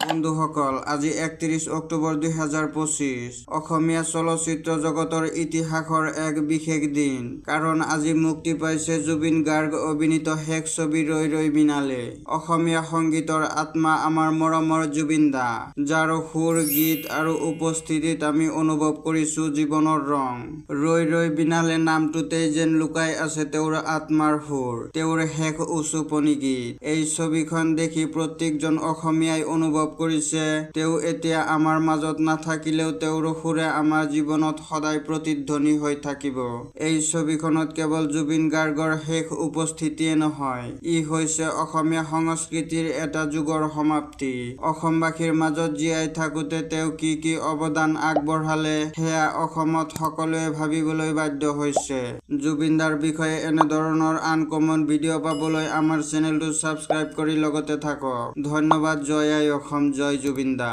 বন্ধুসকল, আজি ৩১ অক্টোবৰ ২০২৫ অসমীয়া চলচ্চিত্ৰ জগতৰ ইতিহাসৰ এক বিশেষ দিন। কাৰণ আজি মুক্তি পাইছে জুবিন গাৰ্গ অভিনীত শেষ ছবি ৰৈ ৰৈ বিনালে। অসমীয়া সংগীতৰ আত্মা আমাৰ মৰমৰ জুবিন দা, যাৰ সুৰ, গীত আৰু উপস্থিতিত আমি অনুভৱ কৰিছো জীৱনৰ ৰং। ৰৈ ৰৈ বিনালে নামটোতেই যেন লুকাই আছে তেওঁৰ আত্মাৰ সুৰ, তেওঁৰ শেষ উচুপনি গীত। এই ছবিখন দেখি প্ৰত্যেকজন অসমীয়াই অনুভৱ কৰিছে তেওঁ এতিয়া আমাৰ মাজত নাথাকিলেও তেওঁৰ সুৰে আমাৰ জীৱনত সদায় প্ৰতিধ্বনি হৈ থাকিব। এই ছবিখনত কেৱল জুবিন গাৰ্গৰ শেষ উপস্থিতিয়ে নহয়, ই হৈছে অসমীয়া সংস্কৃতিৰ এটা যুগৰ সমাপ্তি। অসমবাসীৰ মাজত জীয়াই থাকোতে তেওঁ কি কি অৱদান আগবঢ়ালে সেয়া অসমত সকলোৱে ভাবিবলৈ বাধ্য হৈছে। জুবিনদাৰ বিষয়ে এনেধৰণৰ আনকমন ভিডিঅ' পাবলৈ আমাৰ চেনেলটো ছাবস্ক্ৰাইব কৰি লগতে থাকক। ধন্যবাদ। জয় আই অসম, জয় জুবিন দা।